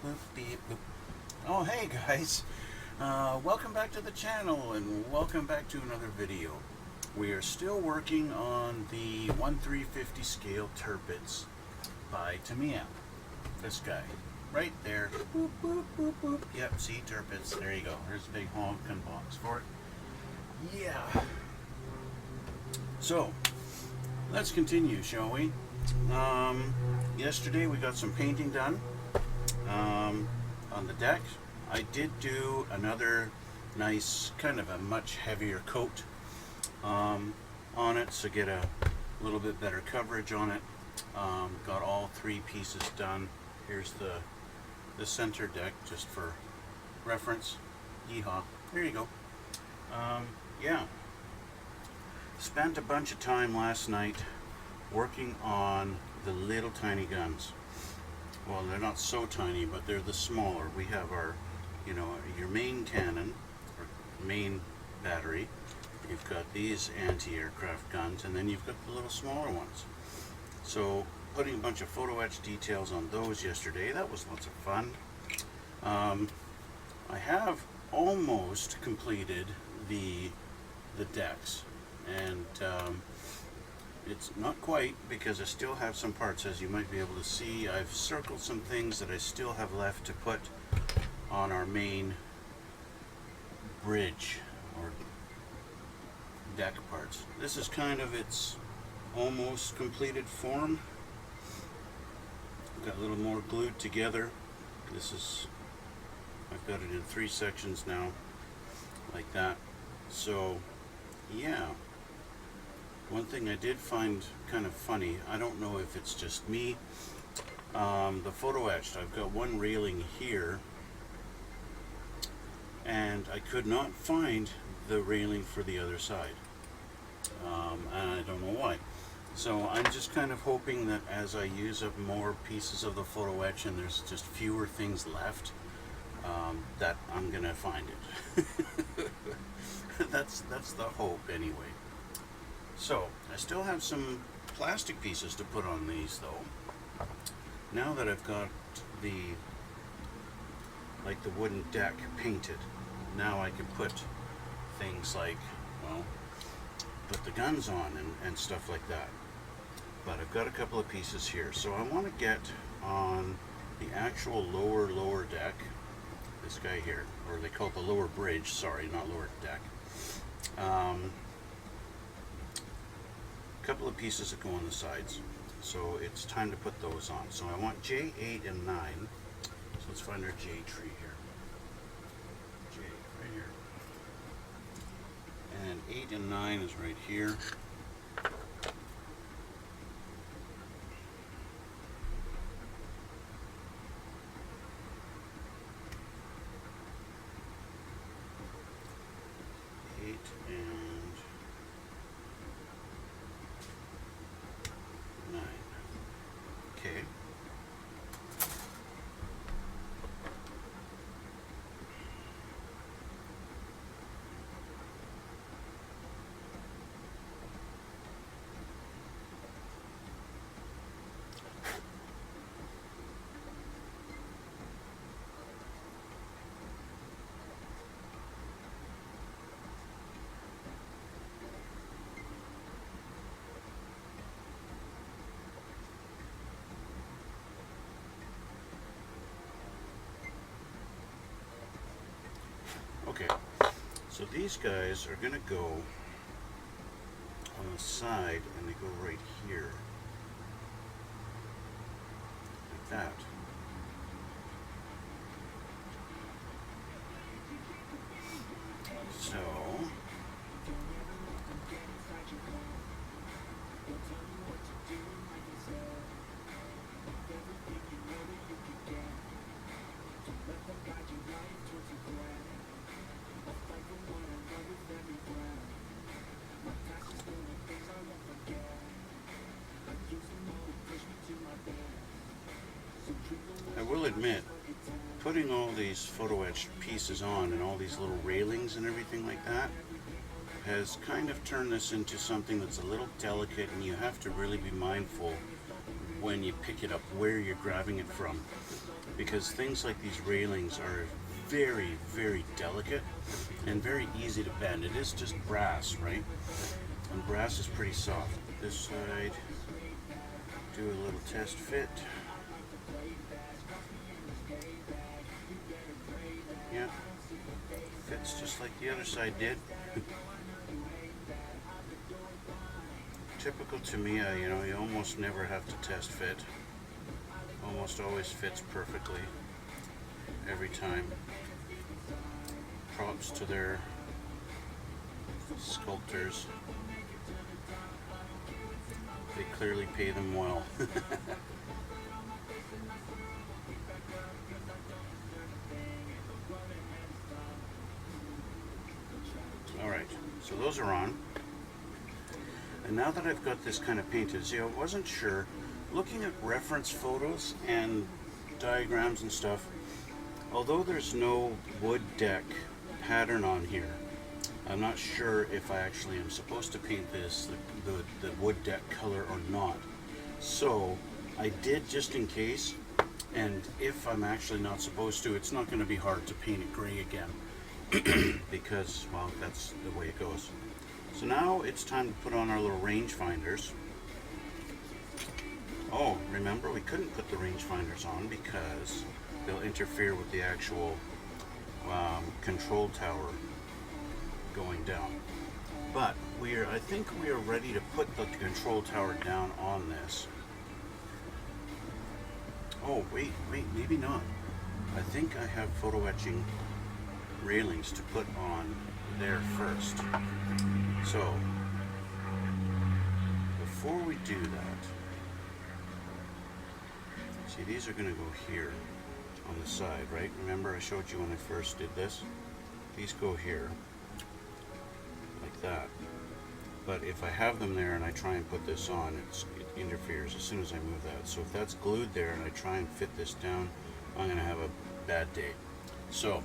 boop, beep, boop. Oh, hey guys. Welcome back to the channel and welcome back to another video. We are still working on the 1/350 scale Tirpitz by Tamiya. This guy. Right there. Boop, boop, boop, boop. Yep, see Tirpitz. There you go. There's a big honking box for it. Yeah. So, let's continue, shall we? Yesterday we got some painting done on the deck. I did do another nice, kind of a much heavier coat on it, so get a little bit better coverage on it. Got all three pieces done. Here's the center deck, just for reference. Yeehaw. There you go. Yeah. Spent a bunch of time last night working on the little tiny guns. Well, they're not so tiny, but they're the smaller. We have our, your main cannon, or main battery. You've got these anti-aircraft guns, and then you've got the little smaller ones. So, putting a bunch of photo etch details on those yesterday, that was lots of fun. I have almost completed the decks, and it's not quite, because I still have some parts. As you might be able to see, I've circled some things that I still have left to put on our main bridge or deck parts. This is kind of its almost completed form. Got a little more glued together. I've got it in 3 sections now, like that. So yeah, one thing I did find kind of funny, I don't know if it's just me, the photo etched, I've got one railing here, and I could not find the railing for the other side, and I don't know why. So I'm just kind of hoping that as I use up more pieces of the photo etch and there's just fewer things left, that I'm gonna find it. That's the hope anyway. So I still have some plastic pieces to put on these though. Now that I've got the wooden deck painted, now I can put things like, well, put the guns on and stuff like that. But I've got a couple of pieces here, so I want to get on the actual lower deck. This guy here, or they call it the lower bridge, sorry, not lower deck. A couple of pieces that go on the sides, so it's time to put those on. So I want J8 and 9, so let's find our J tree here. J right here. And 8 and 9 is right here. And 9. Okay. Okay, so these guys are going to go on the side, and they go right here, like that. So, I will admit, putting all these photo etched pieces on and all these little railings and everything like that has kind of turned this into something that's a little delicate, and you have to really be mindful when you pick it up where you're grabbing it from, because things like these railings are very, very delicate and very easy to bend. It is just brass, right? And brass is pretty soft. This side, do a little test fit. Yeah, fits just like the other side did. Typical Tamiya, you know, you almost never have to test fit. Almost always fits perfectly every time. Props to their sculptors. They clearly pay them well. Alright, so those are on. And now that I've got this kind of painted, see, I wasn't sure, looking at reference photos and diagrams and stuff, although there's no wood deck pattern on here, I'm not sure if I actually am supposed to paint this the wood deck color or not. So I did, just in case, and if I'm actually not supposed to, it's not going to be hard to paint it gray again because, well, that's the way it goes. So now it's time to put on our little rangefinders. Oh, remember, we couldn't put the rangefinders on because they'll interfere with the actual control tower going down. But I think we are ready to put the control tower down on this. Oh, wait, maybe not. I think I have photo etching railings to put on there first. So, before we do that, see, these are going to go here on the side, right? Remember I showed you when I first did this? These go here, like that. But if I have them there and I try and put this on, it interferes as soon as I move that. So if that's glued there and I try and fit this down, I'm going to have a bad day. So,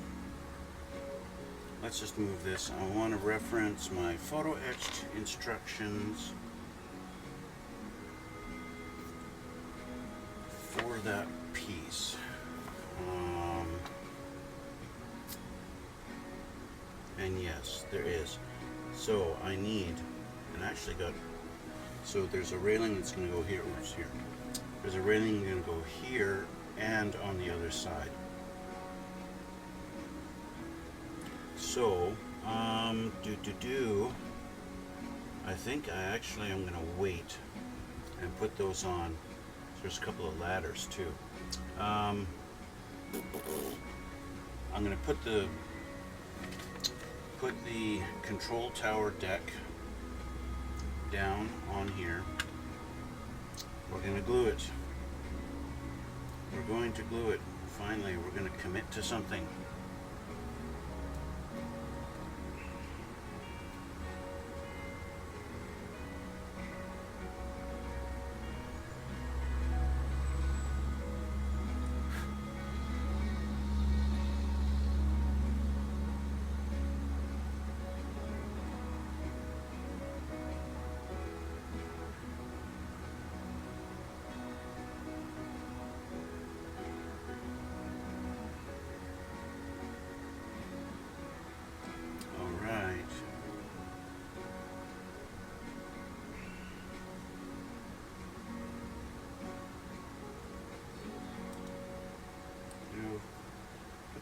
let's just move this. I want to reference my photo etched instructions for that piece. And yes, there is. So I need, and actually got, so there's a railing that's going to go here. Oops, here. There's a railing going to go here and on the other side. So, I think I actually am going to wait and put those on. There's a couple of ladders too. I'm going to put the control tower deck down on here. We're going to glue it. We're going to glue it. Finally, we're going to commit to something.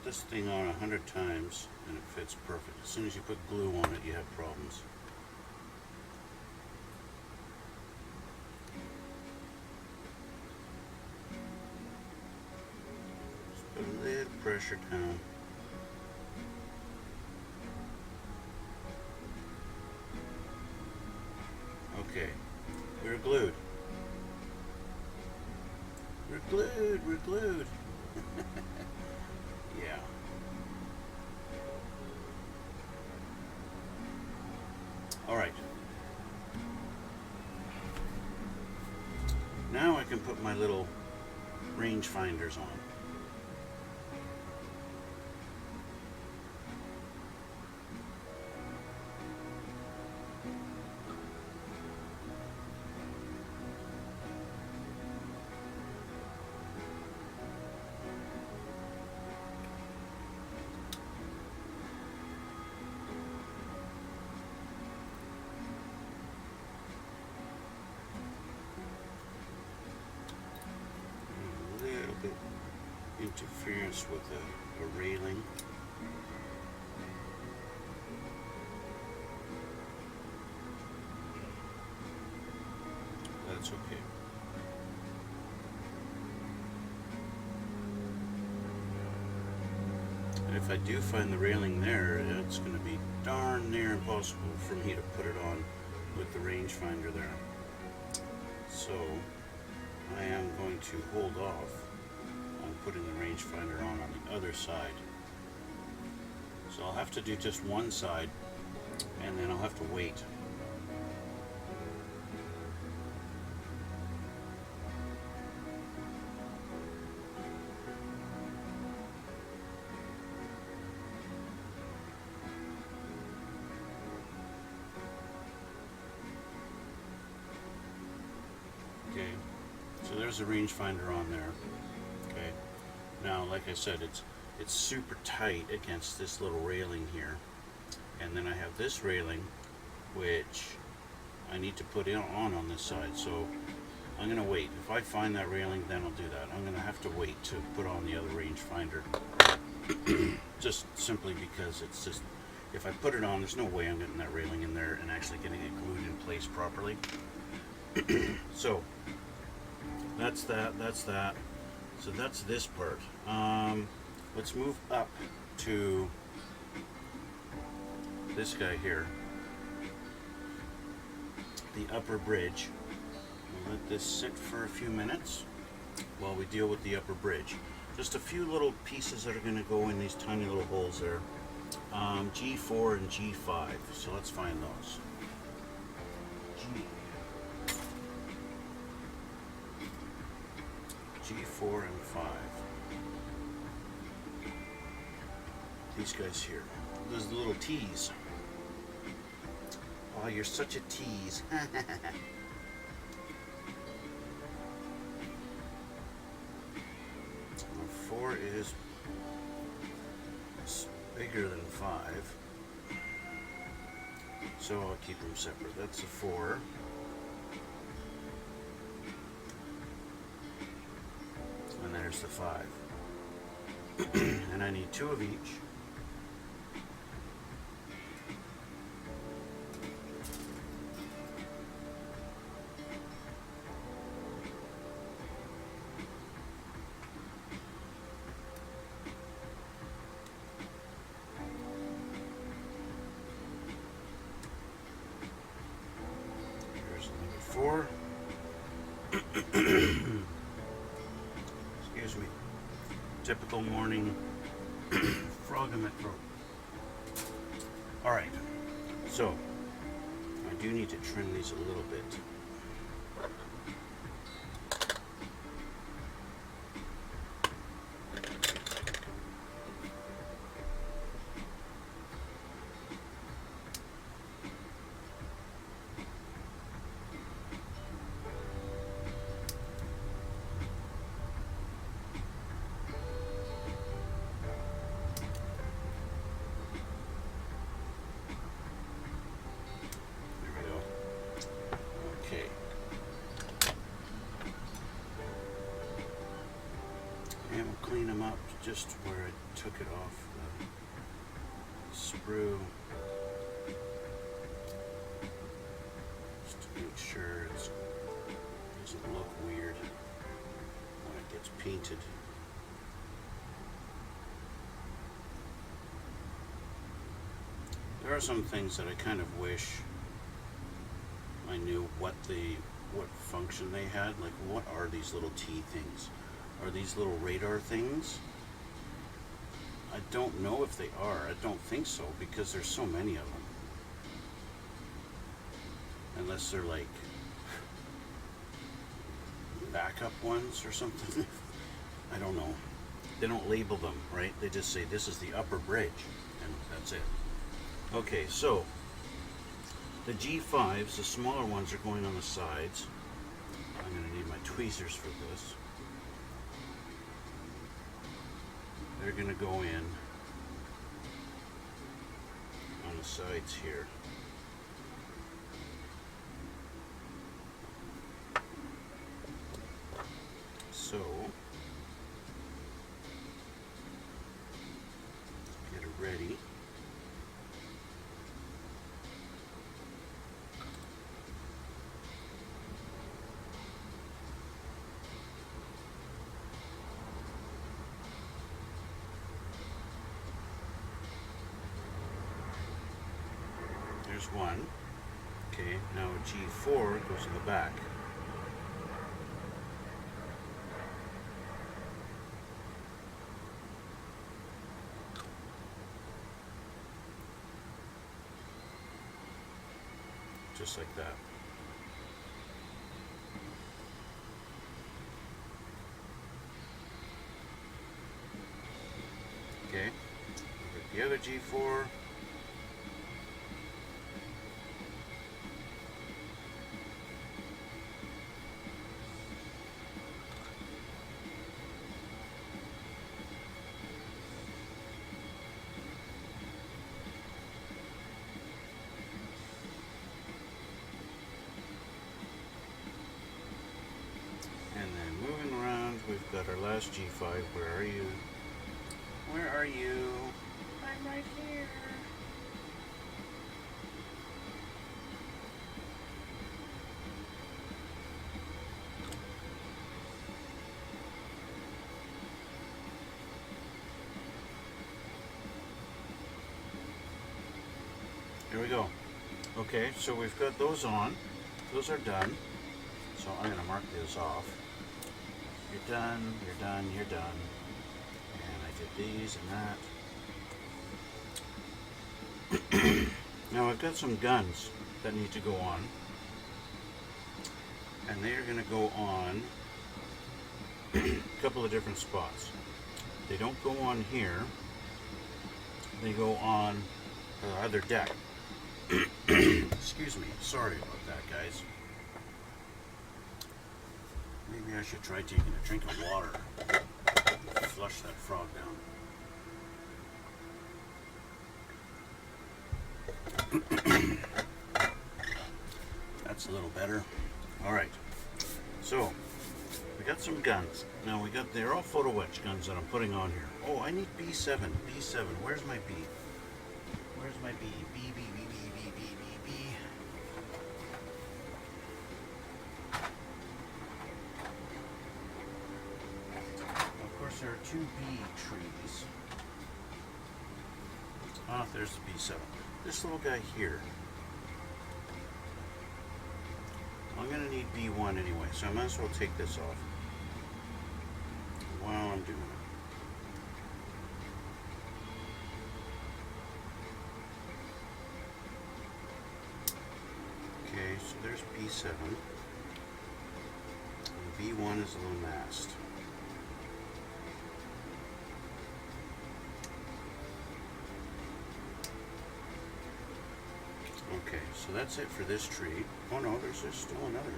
This thing on 100 times and it fits perfect. As soon as you put glue on it, you have problems. Just put a little pressure down. Okay, we're glued. We're glued, we're glued. Yeah. All right. Now I can put my little range finders on. bit interference with a railing. That's okay. And if I do find the railing there, it's going to be darn near impossible for me to put it on with the rangefinder there. So I am going to hold off on putting the rangefinder on the other side. So I'll have to do just one side, and then I'll have to wait. Okay, so there's a rangefinder on there. Okay, now like I said, it's super tight against this little railing here, and then I have this railing which I need to put on this side. So I'm gonna wait. If I find that railing, then I'll do that. I'm gonna have to wait to put on the other rangefinder, just simply because it's just, if I put it on, there's no way I'm getting that railing in there and actually getting it glued in place properly. So that's that. So that's this part. Let's move up to this guy here, the upper bridge. We'll let this sit for a few minutes while we deal with the upper bridge. Just a few little pieces that are going to go in these tiny little holes there. G4 and G5. So let's find those. G4 and 5. These guys here. Those are the little T's. Oh, you're such a tease. 4 is bigger than 5. So I'll keep them separate. That's a 4. And there's the 5. And I need 2 of each. Here's number 4. Excuse me. Typical morning frog in my throat. Alright, so I do need to trim these a little bit. And we'll clean them up just where I took it off the sprue, just to make sure it doesn't look weird when it gets painted. There are some things that I kind of wish I knew what function they had. Like, what are these little T things? Are these little radar things? I don't know if they are. I don't think so, because there's so many of them. Unless they're like backup ones or something. I don't know. They don't label them, right? They just say this is the upper bridge, and that's it. Okay, so the G5s, the smaller ones, are going on the sides. I'm going to need my tweezers for this. They're going to go in on the sides here. So there's one. Okay, now a G4 goes in the back. Just like that. Okay, the other G4. And then moving around, we've got our last G5. Where are you? Where are you? I'm right here. Here we go. Okay, so we've got those on. Those are done. So I'm going to mark those off. You're done, you're done, you're done. And I did these and that. Now I've got some guns that need to go on. And they are going to go on a couple of different spots. They don't go on here. They go on the other deck. Excuse me, sorry about that, guys. Maybe I should try taking a drink of water. Flush that frog down. That's a little better. Alright, so we got some guns. Now they're all photo-etch guns that I'm putting on here. Oh, I need B7. B7. Where's my B? Where's my B? B, B, B, B, B, B, B, B. Of course, there are two B trees. Ah, there's the B7. This little guy here. I'm going to need B1 anyway, so I might as well take this off while I'm doing it. Okay, so there's B7. And B1 is a little mast. Okay, so that's it for this tree. Oh no, there's still another.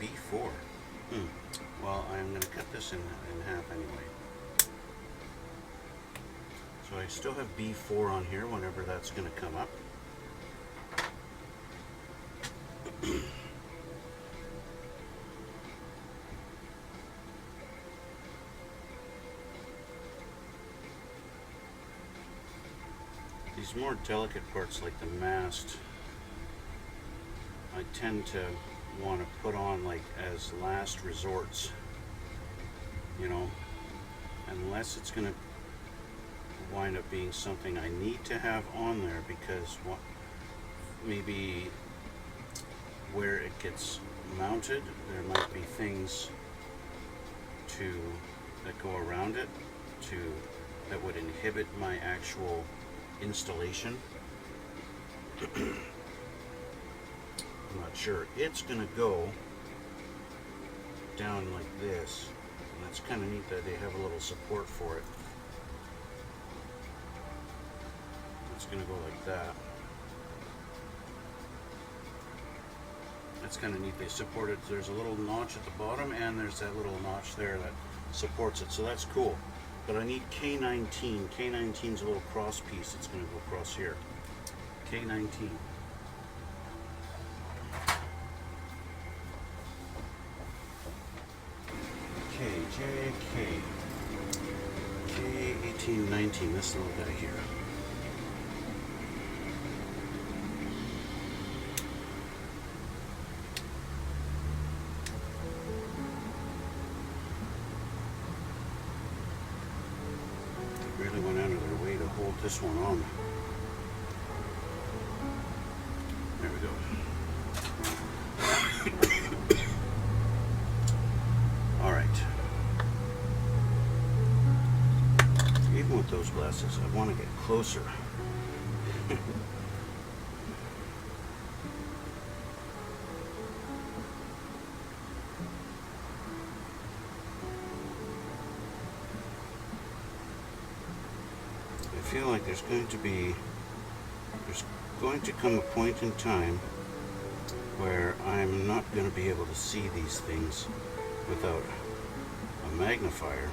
B4. Well, I'm going to cut this in half anyway. So I still have B4 on here whenever that's going to come up. These more delicate parts like the mast, I tend to want to put on like as last resorts, you know, unless it's going to wind up being something I need to have on there, because maybe where it gets mounted there might be things that go around it that would inhibit my actual installation. I'm not sure. It's gonna go down like this, and that's kind of neat that they have a little support for it. It's gonna go like that. That's kind of neat. They support it. There's a little notch at the bottom, and there's that little notch there that supports it, so that's cool. But I need K19. K19 is a little cross piece that's going to go across here. K19. KJK. K1819, this little guy here. Really went out of their way to hold this one on. with those glasses. I want to get closer. I feel like there's going to come a point in time where I'm not going to be able to see these things without a magnifier.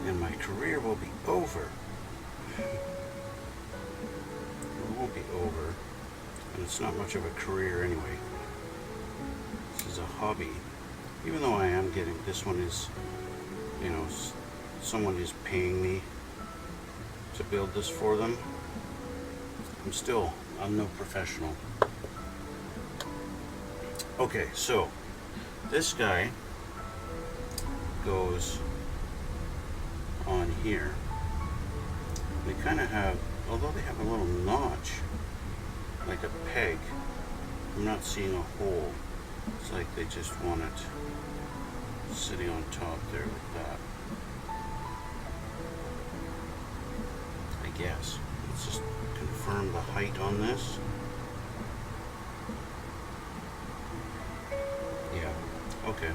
And my career will be over. It won't be over. And it's not much of a career anyway. This is a hobby. Even though I am getting, this one is, you know, someone is paying me to build this for them. I'm no professional. Okay, so this guy goes on here. They kind of have, although they have a little notch, like a peg, I'm not seeing a hole. It's like they just want it sitting on top there like that. I guess. Let's just confirm the height on this. Yeah, okay.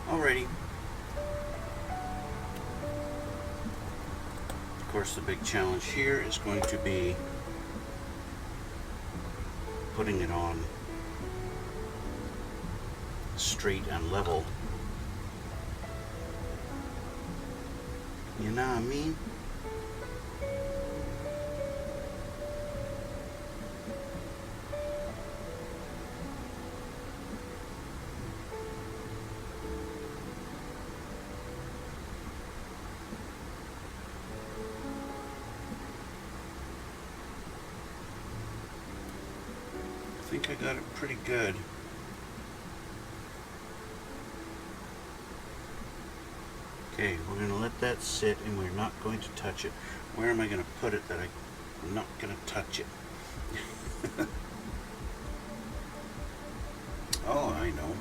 Alrighty. Of course, the big challenge here is going to be putting it on straight and level. You know what I mean? I think I got it pretty good. Okay, we're going to let that sit and we're not going to touch it. Where am I going to put it that I'm not going to touch it? Oh, I know.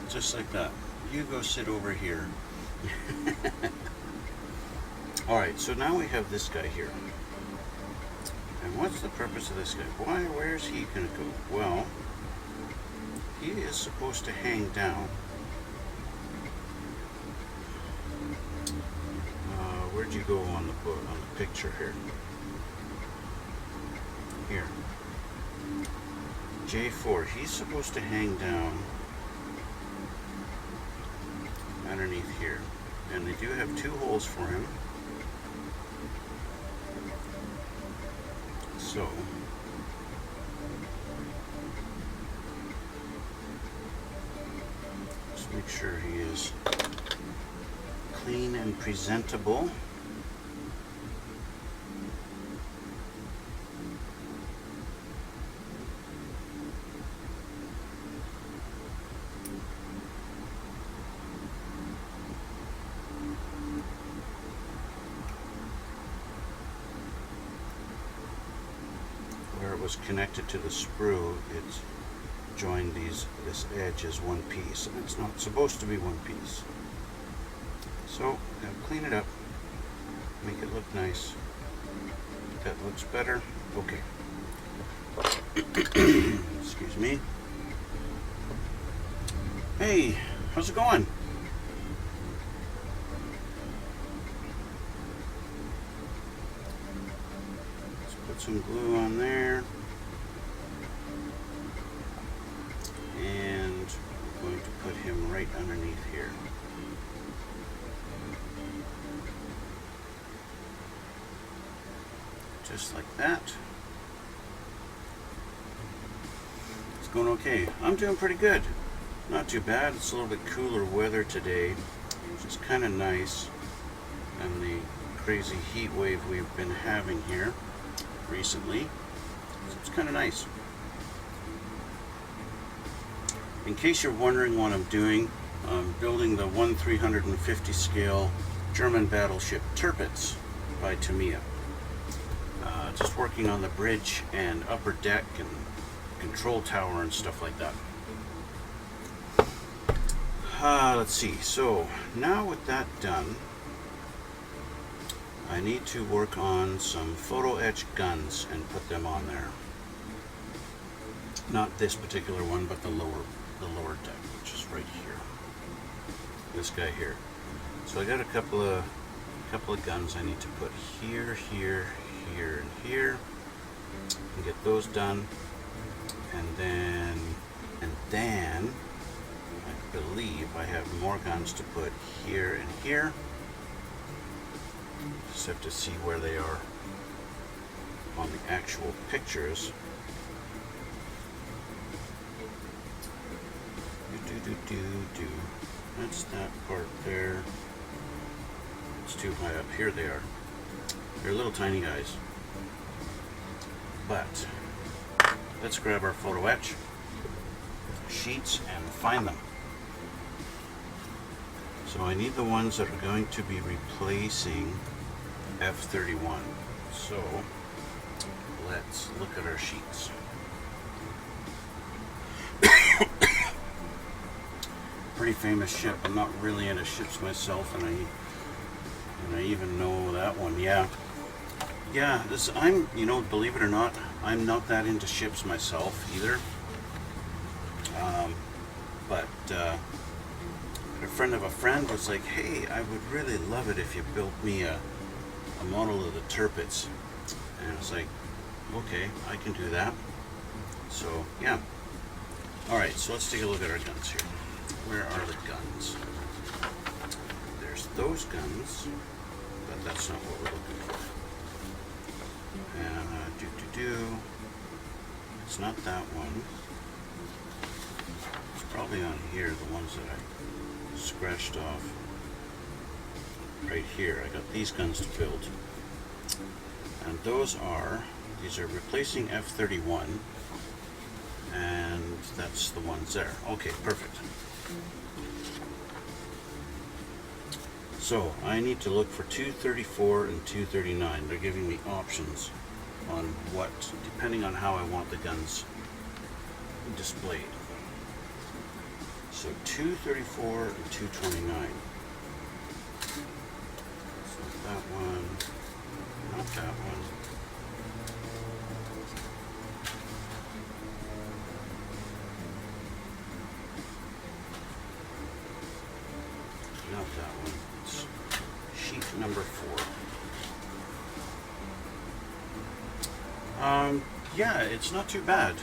Just like that. You go sit over here. Alright, so now we have this guy here. And what's the purpose of this guy? Where's he going to go? Well, he is supposed to hang down. Where'd you go on the picture here? Here. J4. He's supposed to hang down underneath here. And they do have two holes for him. So, just make sure he is clean and presentable. Where it was connected to the sprue, it's joined this edge as one piece, and it's not supposed to be one piece. So, gotta clean it up, make it look nice. That looks better. Okay. Excuse me. Hey, how's it going? Let's put some glue on there. And I'm going to put him right underneath here. Just like that. It's going okay. I'm doing pretty good. Not too bad. It's a little bit cooler weather today, which is kind of nice. And the crazy heat wave we've been having here recently. So it's kind of nice. In case you're wondering what I'm doing, I'm building the 1/350 scale German battleship Tirpitz by Tamiya. Just working on the bridge and upper deck and control tower and stuff like that. Let's see, so now with that done, I need to work on some photo etch guns and put them on there. Not this particular one, but the lower deck, which is right here. This guy here. So I got a couple of guns I need to put here, here, here, and here, and get those done. And then I believe I have more guns to put here and here. Just have to see where they are on the actual pictures. That's that part there. It's too high up. Here they are. They're little tiny guys. But let's grab our photo etch sheets and find them. So I need the ones that are going to be replacing F-31. So let's look at our sheets. Pretty famous ship. I'm not really into ships myself, and I even know that one. Yeah, I'm, believe it or not, I'm not that into ships myself either. But a friend of a friend was like, hey, I would really love it if you built me a model of the Tirpitz. And I was like, okay, I can do that. So, yeah. Alright, so let's take a look at our guns here. Where are the guns? There's those guns, but that's not what we're looking for. It's not that one. It's probably on here, the ones that I scratched off. Right here, I got these guns to build. And these are replacing F-31, and that's the ones there. Okay, perfect. So I need to look for 234 and 239. They're giving me options on what, depending on how I want the guns displayed. So 234 and 229. So that one, not that one. Not that one. It's sheet number 4. Yeah, it's not too bad.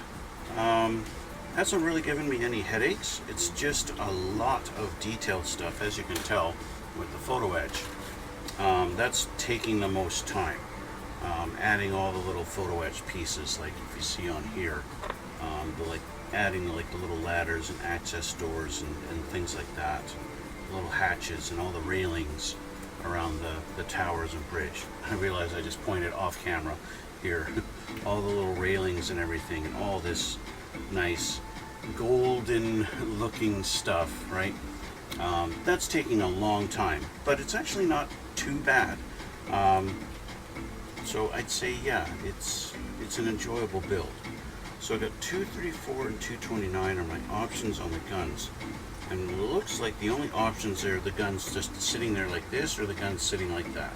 Hasn't really given me any headaches. It's just a lot of detailed stuff, as you can tell with the photo etch. That's taking the most time. Adding all the little photo etch pieces, like if you see on here, adding the little ladders and access doors and things like that, little hatches and all the railings around the towers and bridge. I realize I just pointed off camera here. All the little railings and everything, and all this nice golden looking stuff, right? That's taking a long time, but it's actually not too bad. So I'd say, yeah, it's an enjoyable build. So I got 234 and 229 are my options on the guns. And it looks like the only options are the guns just sitting there like this, or the guns sitting like that.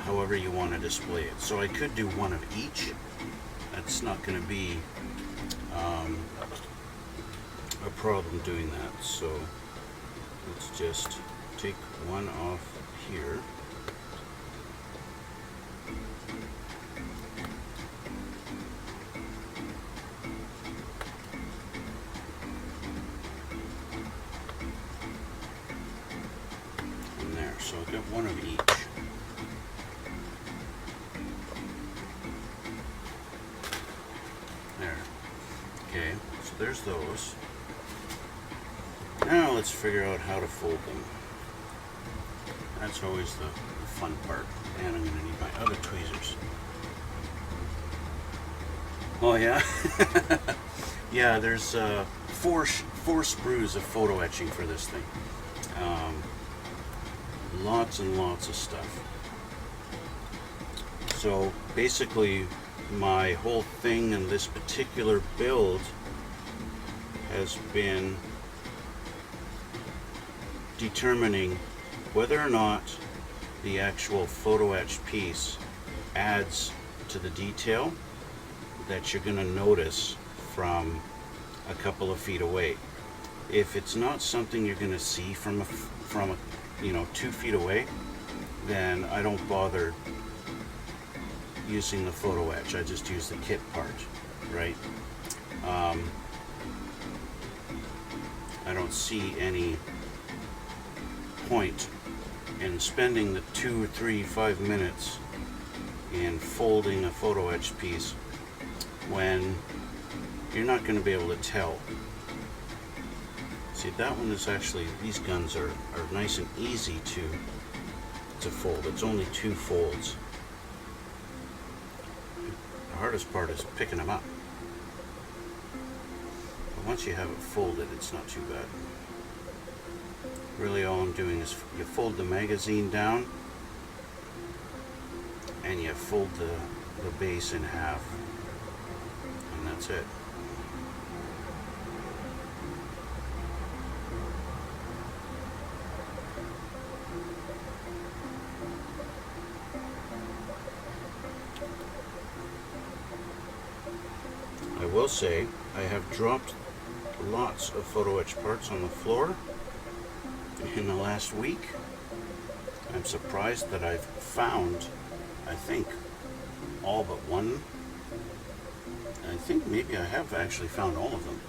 However you want to display it. So I could do one of each. That's not going to be a problem doing that. So let's just take one off here. And there. So I've got one of each. Okay, so there's those. Now let's figure out how to fold them. That's always the fun part. And I'm going to need my other tweezers. Oh yeah? Yeah, there's four sprues of photo etching for this thing. Lots and lots of stuff. So basically my whole thing in this particular build has been determining whether or not the actual photo etch piece adds to the detail that you're going to notice from a couple of feet away. If it's not something you're going to see from a 2 feet away, then I don't bother using the photo etch. I just use the kit part, right? I don't see any point in spending the 2, 3, 5 minutes in folding a photo etch piece when you're not going to be able to tell. See, that one is actually, these guns are nice and easy to fold. It's only 2 folds. The hardest part is picking them up. But once you have it folded, it's not too bad. Really all I'm doing is you fold the magazine down and you fold the base in half, and that's it. I will say I have dropped lots of photo etch parts on the floor in the last week. I'm surprised that I've found, I think, all but one. I think maybe I have actually found all of them.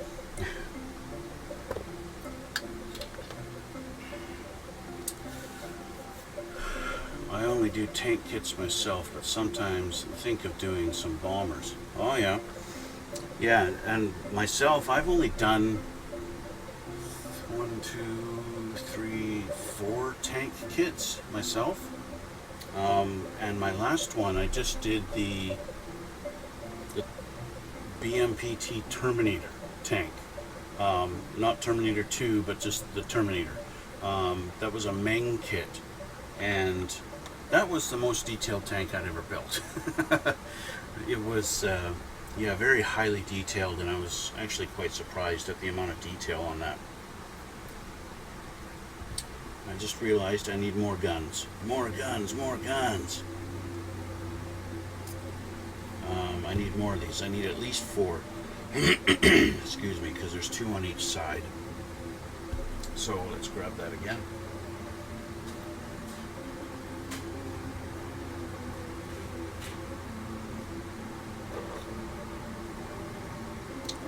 I only do tank kits myself, but sometimes think of doing some bombers. Oh yeah. Yeah, and myself, I've only done 1, 2, 3, 4 tank kits myself. And my last one, I just did the BMPT Terminator tank. Not Terminator 2, but just the Terminator. That was a Meng kit. And that was the most detailed tank I'd ever built. It was, yeah, very highly detailed, and I was actually quite surprised at the amount of detail on that. I just realized I need more guns. More guns, more guns. I need more of these. I need at least 4. Excuse me, because there's 2 on each side. So let's grab that again.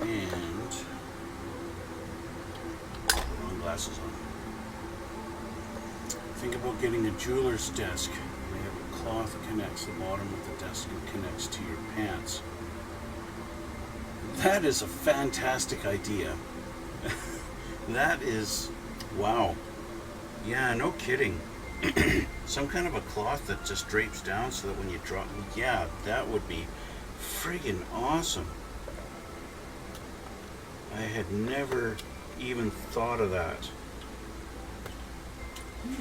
And put my glasses on. Think about getting a jeweler's desk. They have a cloth that connects the bottom of the desk and connects to your pants. That is a fantastic idea. That is, wow. Yeah, no kidding. Some kind of a cloth that just drapes down so that when you drop, yeah, that would be friggin' awesome. I had never even thought of that.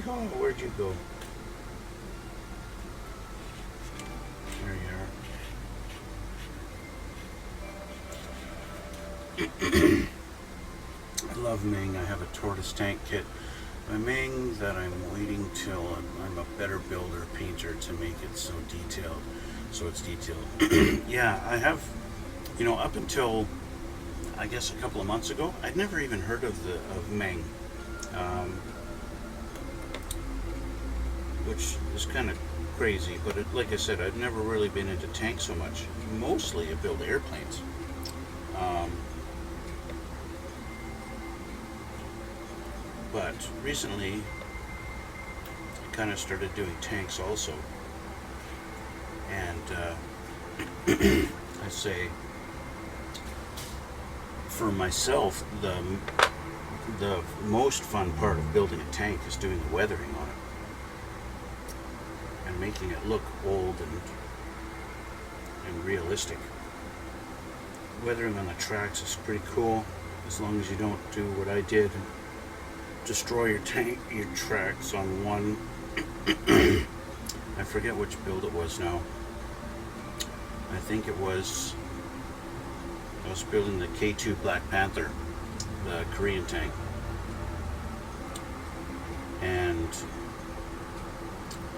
Oh, where'd you go? There you are. I love Meng. I have a tortoise tank kit by Meng that I'm waiting till I'm a better builder, painter to make it so detailed. So it's detailed. Yeah, I have, up until I guess a couple of months ago, I'd never even heard of Meng. Which is kind of crazy, but like I said, I've never really been into tanks so much. Mostly I build airplanes. But recently, I kind of started doing tanks also. And I say, for myself, the most fun part of building a tank is doing the weathering on it. And making it look old and realistic. Weathering on the tracks is pretty cool, as long as you don't do what I did and destroy your tracks on one I forget which build it was now. I think it was, I was building the K2 Black Panther, the Korean tank. And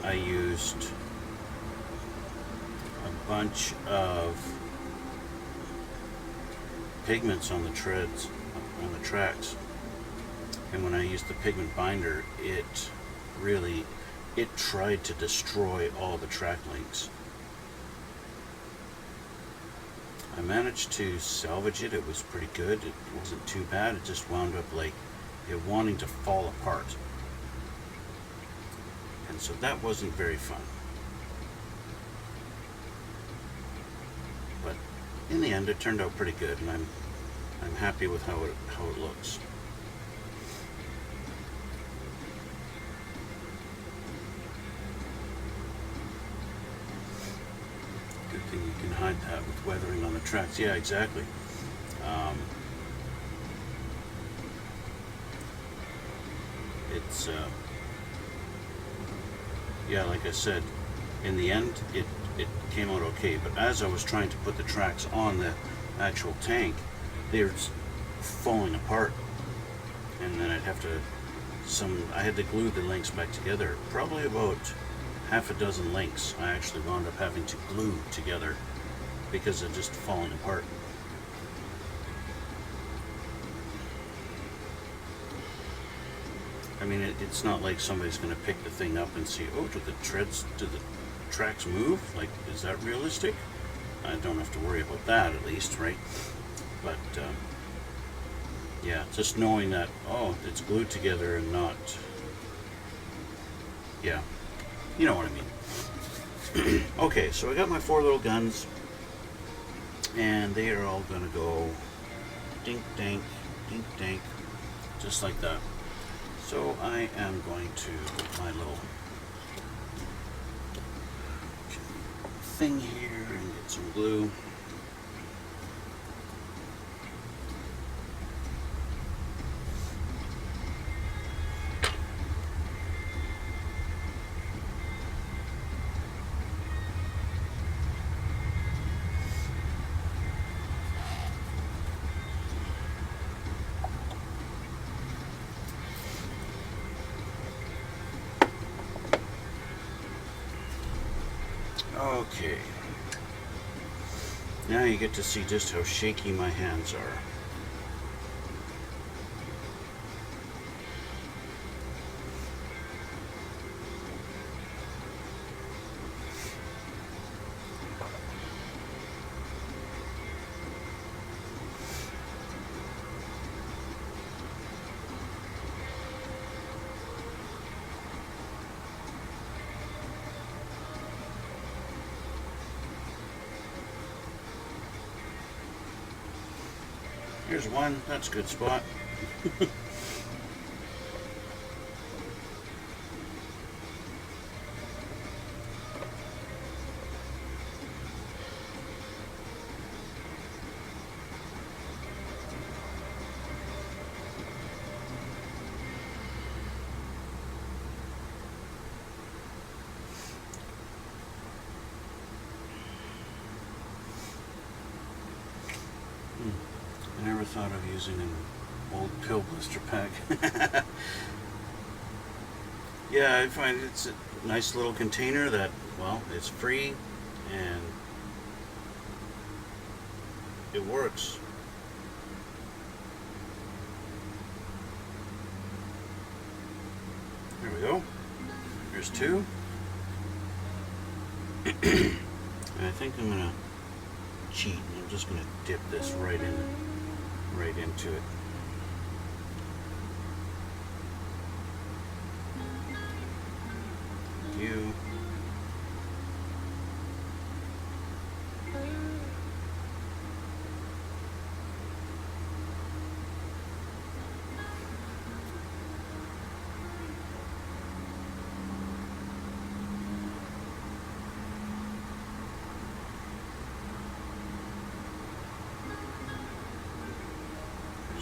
I used a bunch of pigments on the treads, on the tracks. And when I used the pigment binder, it tried to destroy all the track links. I managed to salvage it. It was pretty good. It wasn't too bad. It just wound up like it wanting to fall apart. And so that wasn't very fun. But in the end, it turned out pretty good, and I'm happy with how it looks. Good thing you can hide that with weathering on the tracks. Yeah, exactly. It's yeah, like I said, in the end, it came out okay. But as I was trying to put the tracks on the actual tank, they were falling apart, and then I had to glue the links back together. Probably about half a dozen links I actually wound up having to glue together because they're just falling apart. I mean, it's not like somebody's going to pick the thing up and see, oh, do the tracks move? Like, is that realistic? I don't have to worry about that, at least, right? But yeah, just knowing that, oh, it's glued together and not, yeah, you know what I mean. Okay, so I got my 4 little guns, and they are all gonna go dink dank, just like that. So I am going to put my little thing here and get some glue. Okay, now you get to see just how shaky my hands are. Here's one, that's a good spot. I never thought of using an old pill blister pack. Yeah, I find it's a nice little container that, well, it's free and it works. There we go. Here's 2. And I think I'm gonna cheat. I'm just gonna dip this right into it. You.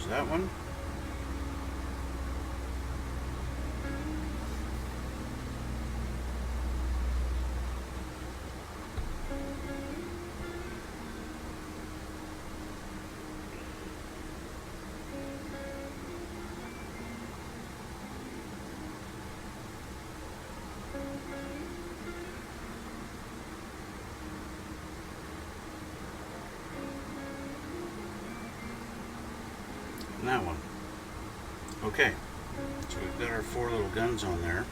That one. that one. Okay, so we've got our 4 little guns on there,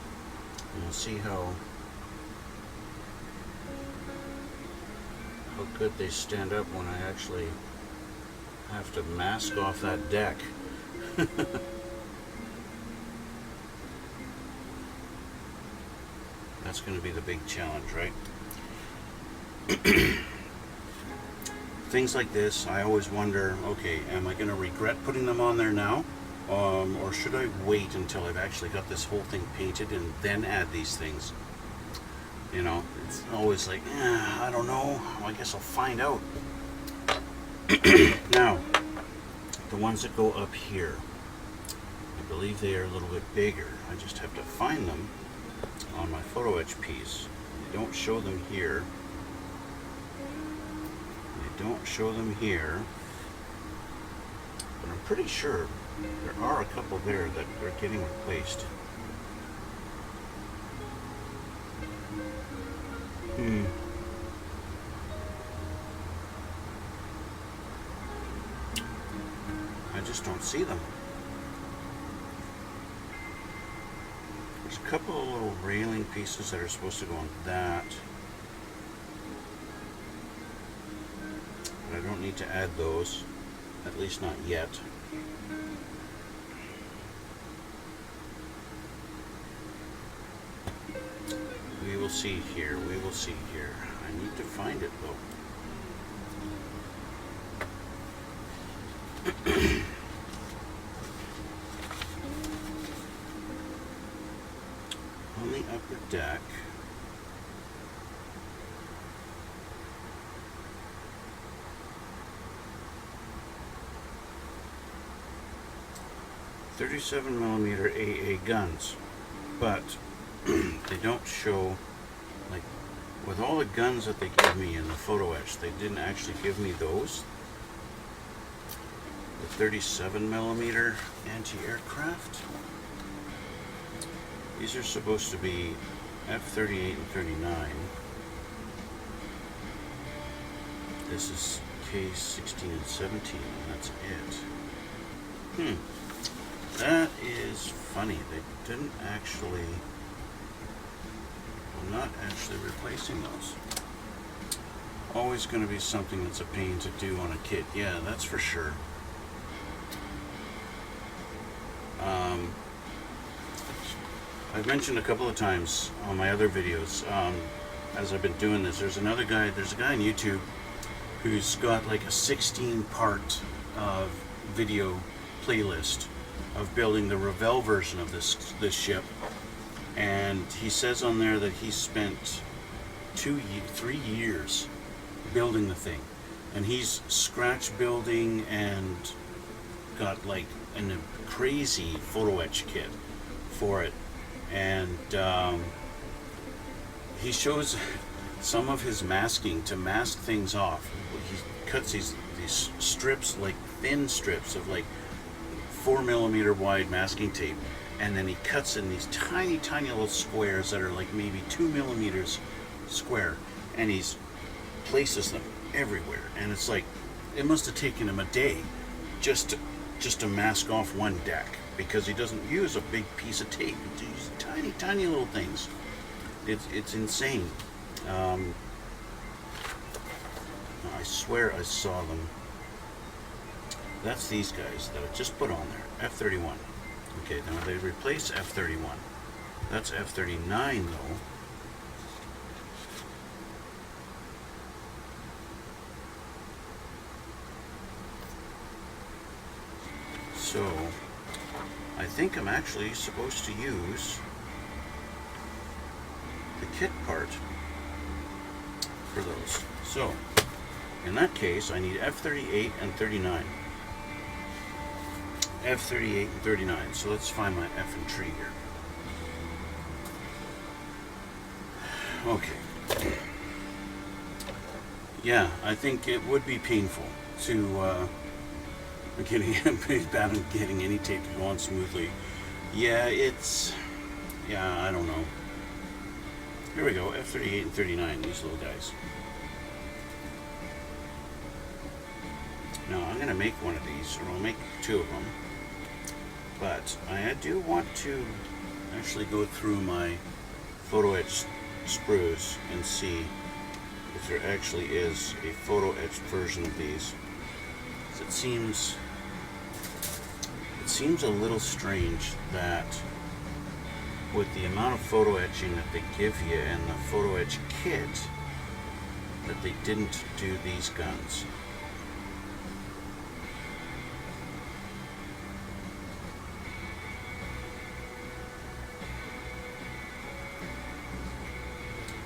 and we'll see how good they stand up when I actually have to mask off that deck. That's going to be the big challenge, right? Things like this, I always wonder, okay, am I going to regret putting them on there now? Or should I wait until I've actually got this whole thing painted and then add these things? You know, it's always like, I don't know. I guess I'll find out. Now, the ones that go up here, I believe they are a little bit bigger. I just have to find them on my photo etch piece. They don't show them here. They don't show them here. But I'm pretty sure there are a couple there that are getting replaced. I just don't see them. There's a couple of little railing pieces that are supposed to go on that. But I don't need to add those, at least not yet. We will see here, we will see here. I need to find it though. On the upper deck, .37mm AA guns, but they don't show, like, with all the guns that they give me in the photo etch, they didn't actually give me those. The 37mm anti-aircraft. These are supposed to be F-38 and 39. This is K-16 and 17, and that's it. That is funny. They didn't actually... I'm not actually replacing those. Always going to be something that's a pain to do on a kit. Yeah, that's for sure. I've mentioned a couple of times on my other videos, as I've been doing this, there's a guy on YouTube who's got like a 16-part video playlist of building the Revell version of this ship. And he says on there that he spent 3 years building the thing, and he's scratch building and got like a crazy photo etch kit for it. And he shows some of his masking to mask things off. He cuts these strips, like thin strips of like 4mm wide masking tape, and then he cuts in these tiny little squares that are like maybe 2mm square, and he places them everywhere. And it's like, it must have taken him a day just to mask off one deck, because he doesn't use a big piece of tape. He uses tiny little things. It's insane. I swear I saw them. That's these guys that I just put on there. F-31. Okay, now they replace F-31. That's F-39 though. So, I think I'm actually supposed to use the kit part for those. So, in that case, I need F-38 and 39. F-38 and 39. So let's find my infantry here. Okay. Yeah, I think it would be painful to getting any tape to go on smoothly. Yeah, I don't know. Here we go, F-38 and 39, these little guys. Now I'm going to make one of these, or I'll make two of them, but I do want to actually go through my photo-etch sprues and see if there actually is a photo-etched version of these. It seems a little strange that with the amount of photo etching that they give you and the photo etch kit, that they didn't do these guns.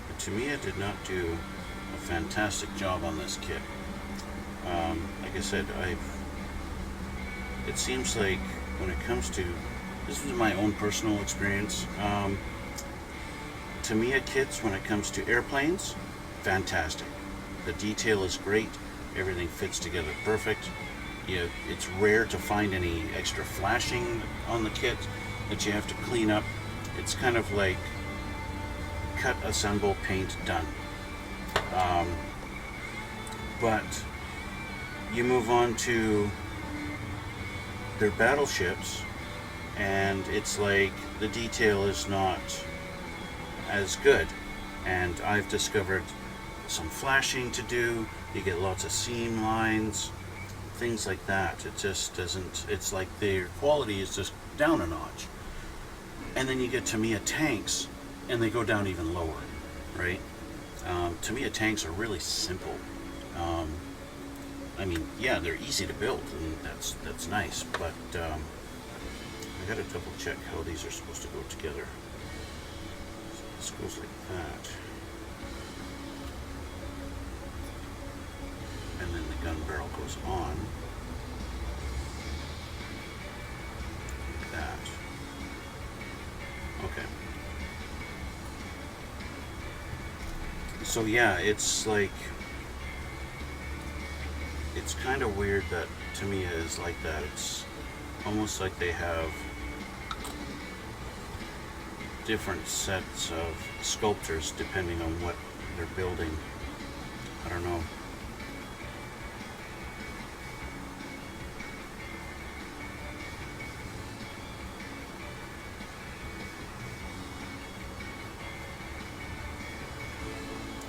The Tamiya did not do a fantastic job on this kit. Like I said, it seems like when it comes to, this was my own personal experience, Tamiya kits when it comes to airplanes, fantastic. The detail is great, everything fits together perfect. It's rare to find any extra flashing on the kit that you have to clean up. It's kind of like cut, assemble, paint, done. But you move on to their battleships, and it's like the detail is not as good. And I've discovered some flashing to do. You get lots of seam lines, things like that. It just doesn't, it's like their quality is just down a notch. And then you get Tamiya tanks, and they go down even lower, right? Tamiya tanks are really simple. I mean, yeah, they're easy to build, and that's nice, but I gotta double check how these are supposed to go together. So this goes like that. And then the gun barrel goes on. Like that. Okay. So yeah, it's like, it's kind of weird that Tamiya is like that. It's almost like they have different sets of sculptors depending on what they're building. I don't know.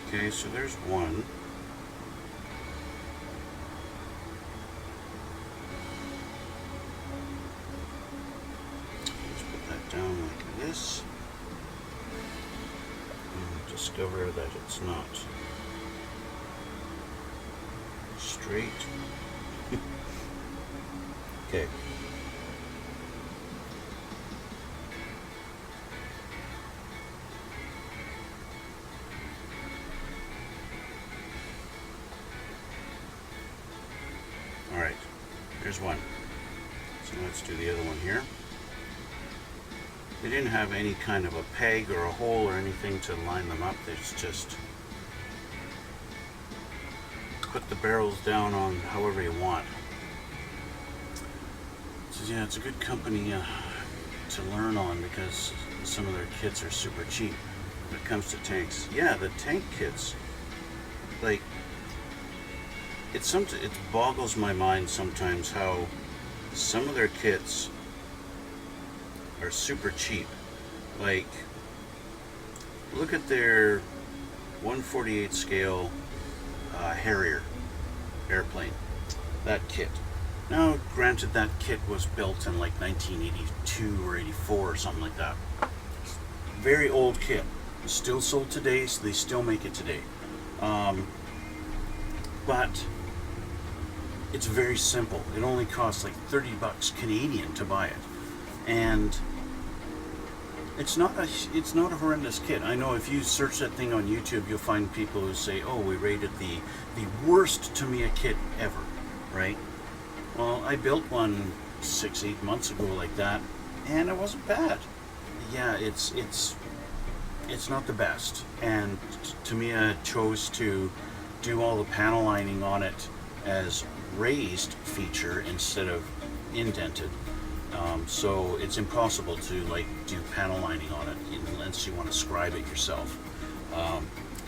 Okay, so there's one. Down like this, and discover that it's not straight. Okay. All right, here's one. So let's do the other one here. They didn't have any kind of a peg or a hole or anything to line them up. They just put the barrels down on however you want. So yeah, it's a good company to learn on, because some of their kits are super cheap when it comes to tanks. Yeah, the tank kits, like, it boggles my mind sometimes how some of their kits are super cheap. Like, look at their 1/48 scale Harrier airplane, that kit. Now, granted, that kit was built in like 1982 or 84 or something like that. Very old kit. Still sold today, so they still make it today. But it's very simple. It only costs like 30 bucks Canadian to buy it. And it's not a horrendous kit. I know if you search that thing on YouTube, you'll find people who say, "Oh, we rated the worst Tamiya kit ever," right? Well, I built one 6-8 months ago like that, and it wasn't bad. Yeah, it's not the best, and Tamiya chose to do all the panel lining on it as raised feature instead of indented. So it's impossible to like do panel lining on it unless you want to scribe it yourself.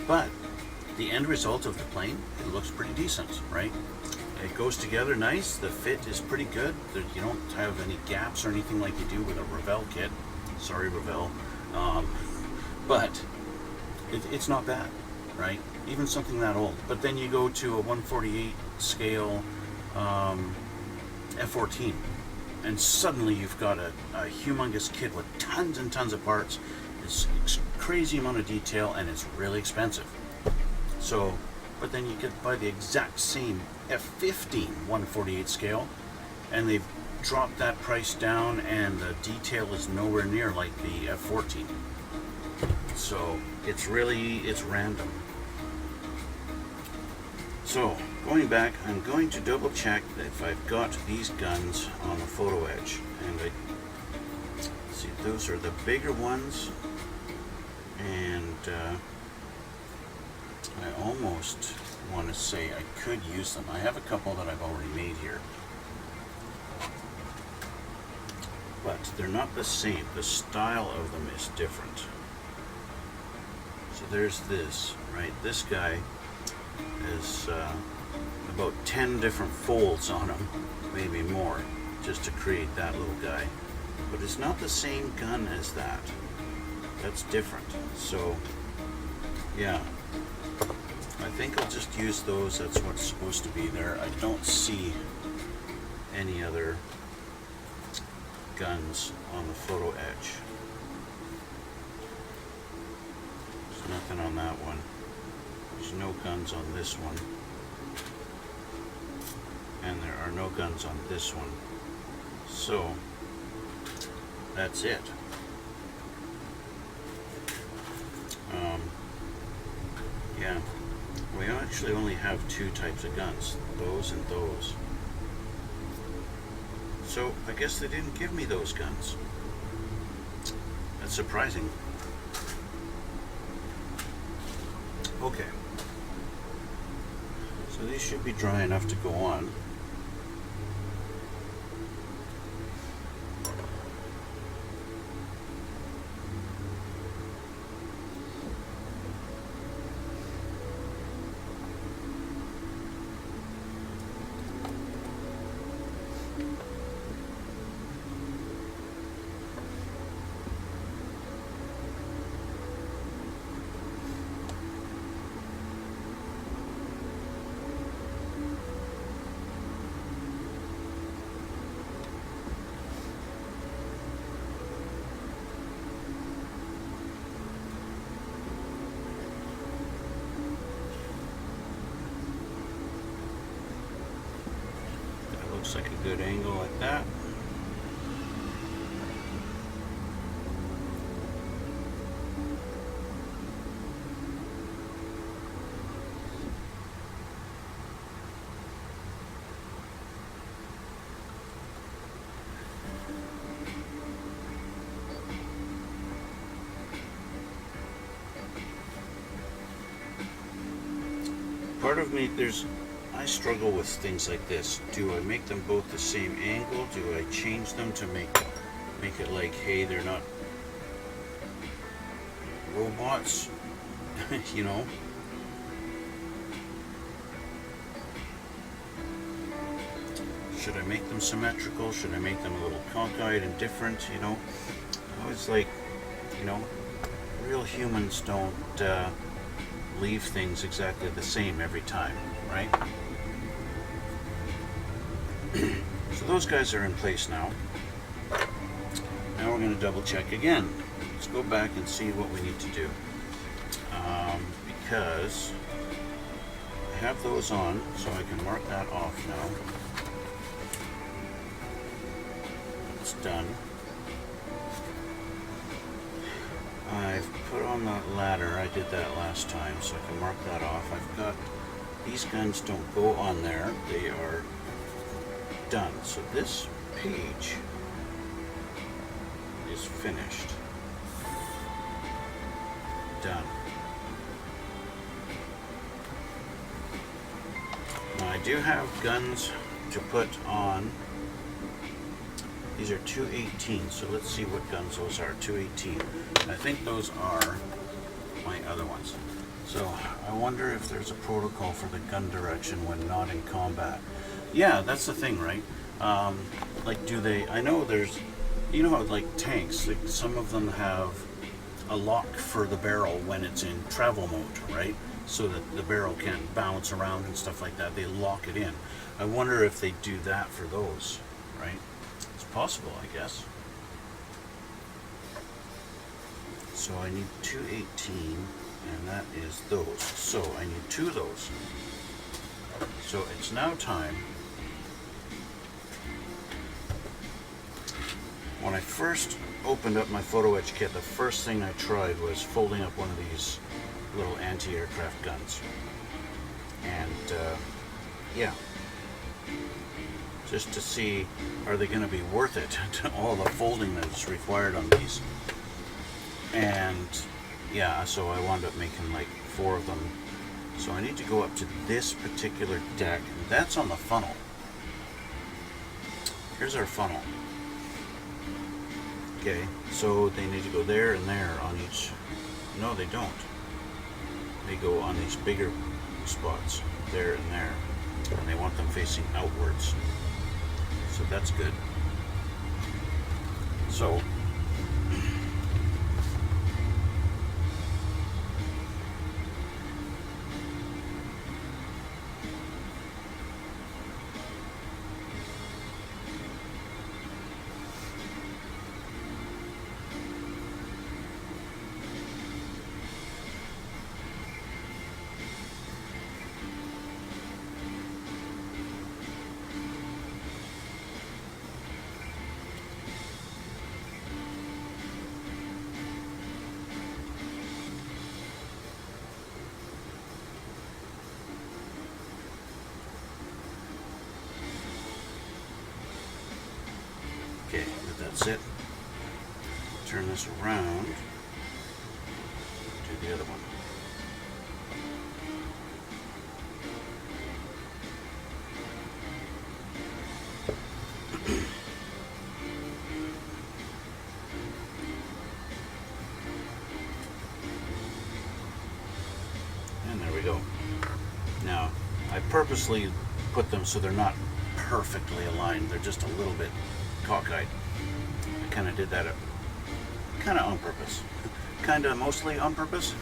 But the end result of the plane, it looks pretty decent, right? it goes together nice. The fit is pretty good. You don't have any gaps or anything like you do with a Revell kit. Sorry, Revell. But it's not bad, right? Even something that old. But then you go to a 148 scale F14, and suddenly you've got a humongous kit with tons and tons of parts. It's crazy amount of detail, and it's really expensive. So, but then you could buy the exact same F15 148 scale, and they've dropped that price down, and the detail is nowhere near like the F14. So it's random. So going back, I'm going to double check if I've got these guns on the photo-etch, and I see those are the bigger ones, and I almost want to say I could use them. I have a couple that I've already made here, but they're not the same. The style of them is different. So there's this, right? This guy is about 10 different folds on him, maybe more, just to create that little guy. But it's not the same gun as that. That's different. So, yeah. I think I'll just use those. That's what's supposed to be there. I don't see any other guns on the photo-etch. There's nothing on that one. There's no guns on this one. And there are no guns on this one. So, that's it. Yeah. We actually only have two types of guns, those and those. So I guess they didn't give me those guns. That's surprising. Okay. So these should be dry enough to go on. Looks like a good angle like that. Part of me, I struggle with things like this. Do I make them both the same angle? Do I change them to make it like, hey, they're not robots, you know? Should I make them symmetrical? Should I make them a little cockeyed and different, you know? I always like, you know, real humans don't leave things exactly the same every time, right? So those guys are in place now. Now we're going to double check again. Let's go back and see what we need to do. Because I have those on, so I can mark that off now. It's done. I've put on that ladder. I did that last time, so I can mark that off. I've got, these guns don't go on there. They are done. So this page is finished. Done. Now I do have guns to put on. These are 218, so let's see what guns those are. 218. I think those are my other ones. So I wonder if there's a protocol for the gun direction when not in combat. Yeah, that's the thing, right? Like, do they? I know there's, you know, how like tanks, like some of them have a lock for the barrel when it's in travel mode, right? So that the barrel can't bounce around and stuff like that. They lock it in. I wonder if they do that for those, right? It's possible, I guess. So I need 218, and that is those. So I need 2 of those. So it's now time. When I first opened up my photo etch kit, the first thing I tried was folding up one of these little anti-aircraft guns. And yeah, just to see, are they going to be worth it to all the folding that's required on these. And yeah, so I wound up making like 4 of them. So I need to go up to this particular deck. That's on the funnel. Here's our funnel. Okay, so they need to go there and there on each. No, they don't. They go on these bigger spots, there and there. And they want them facing outwards. So that's good. So okay, that's it. Turn this around to the other one. And there we go. Now, I purposely put them so they're not perfectly aligned. They're just a little bit cockeyed. I kind of did that kind of on purpose. Kind of mostly on purpose.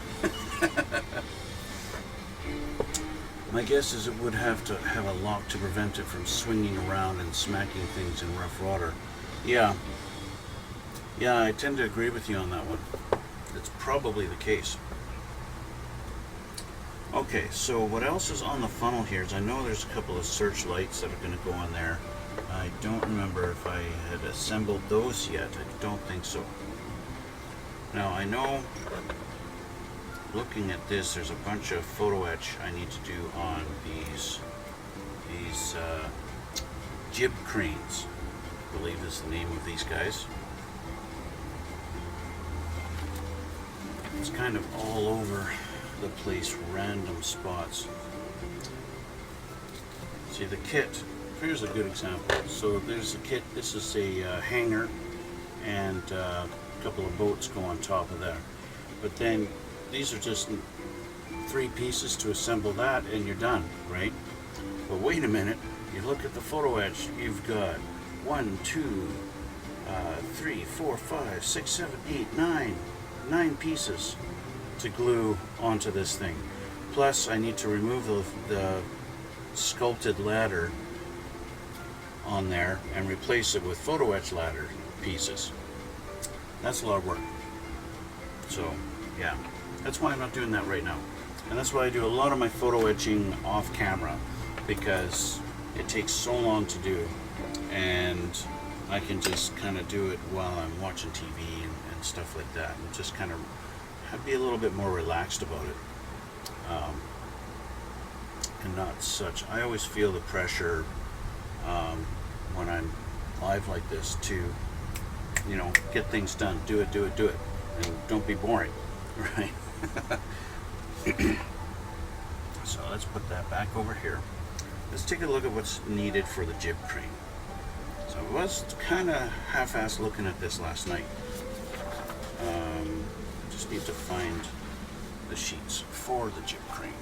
My guess is it would have to have a lock to prevent it from swinging around and smacking things in rough water. Yeah. Yeah, I tend to agree with you on that one. It's probably the case. Okay, so what else is on the funnel here is I know there's a couple of searchlights that are going to go on there. I don't remember if I had assembled those yet. I don't think so. Now I know, looking at this, there's a bunch of photo etch I need to do on these jib cranes. I believe is the name of these guys. It's kind of all over the place, random spots. See the kit. Here's a good example. So there's a kit. This is a hanger, and a couple of boats go on top of there. But then these are just 3 pieces to assemble that, and you're done, right? But wait a minute. You look at the photo etch. You've got 1, 2, 3, 4, 5, 6, 7, 8, 9 pieces to glue onto this thing. Plus, I need to remove the sculpted ladder on there and replace it with photo etch ladder pieces. That's a lot of work. So yeah, that's why I'm not doing that right now, and that's why I do a lot of my photo etching off camera, because it takes so long to do, and I can just kind of do it while I'm watching TV and stuff like that, and just kind of be a little bit more relaxed about it, and not such. I always feel the pressure when I'm live like this to, you know, get things done, do it, and don't be boring, right? So let's put that back over here. Let's take a look at what's needed for the jib crane. So I was kind of half-assed looking at this last night. Just need to find the sheets for the jib crane.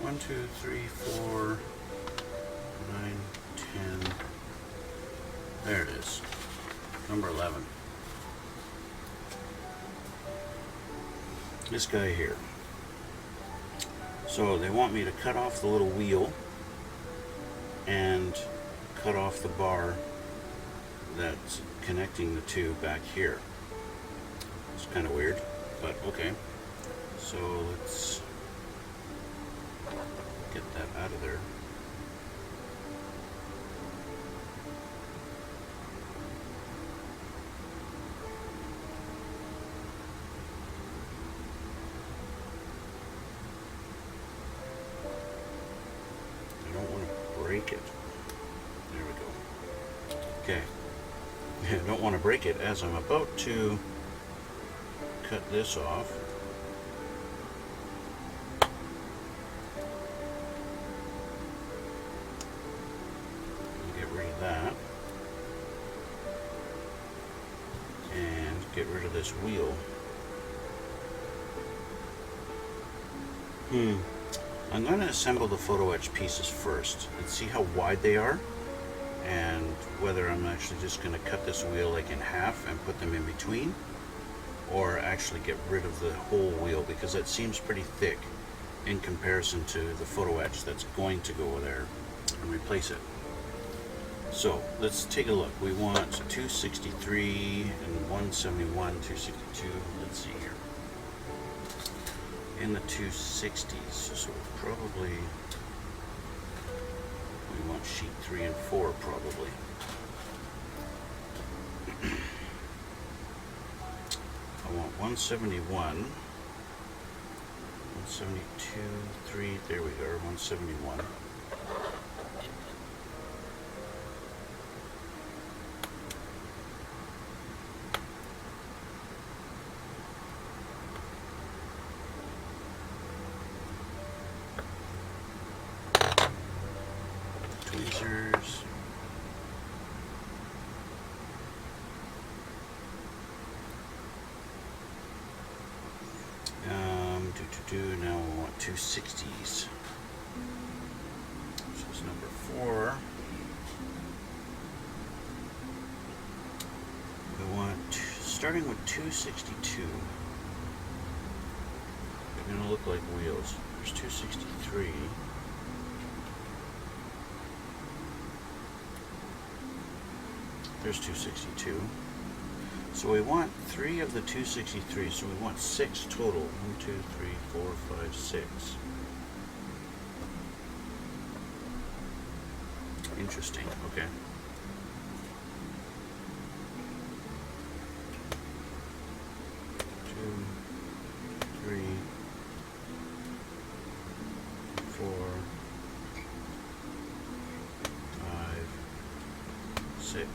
1, 2, 3, 4, 9, 10. There it is. Number 11. This guy here. So they want me to cut off the little wheel and cut off the bar that's connecting the two back here. It's kind of weird, but okay. So let's get that out of there. I don't want to break it. There we go. Okay. I don't want to break it as I'm about to cut this off. Get rid of that. And get rid of this wheel. I'm going to assemble the photo etch pieces first and see how wide they are, and whether I'm actually just going to cut this wheel like in half and put them in between, or actually get rid of the whole wheel, because that seems pretty thick in comparison to the photo etch that's going to go there and replace it. So let's take a look. We want 263 and 171, 262. Let's see here. In the 260s, so probably we want sheet 3 and 4 probably. I want 171, 172, 3, there we go, 171. Tweezers. Now we want 260s. This is number 4. We want, starting with 262. They're gonna look like wheels. There's 263. There's 262. So we want 3 of the 263, so we want 6 total. 1, 2, 3, 4, 5, 6. Interesting, okay. Two, 3, 4, 5, 6.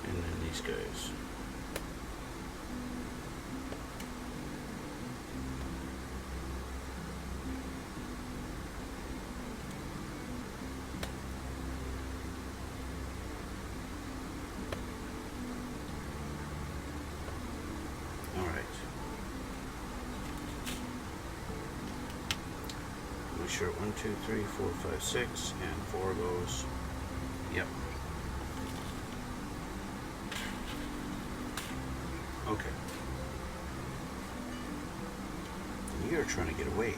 And then these guys. All right. Make sure 1, 2, 3, 4, 5, 6, and 4 goes. Yep. Okay. You're trying to get away.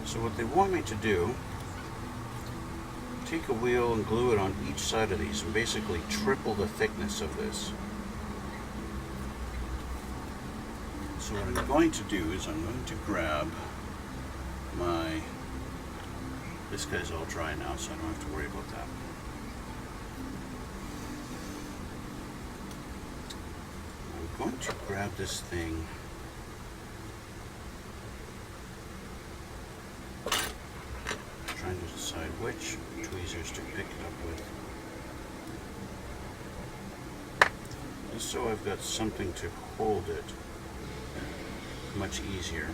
So what they want me to do, take a wheel and glue it on each side of these and basically triple the thickness of this. So what I'm going to do is I'm going to grab my, this guy's all dry now, so I don't have to worry about that. I'm going to grab this thing, trying to decide which tweezers to pick it up with. just so I've got something to hold it much easier.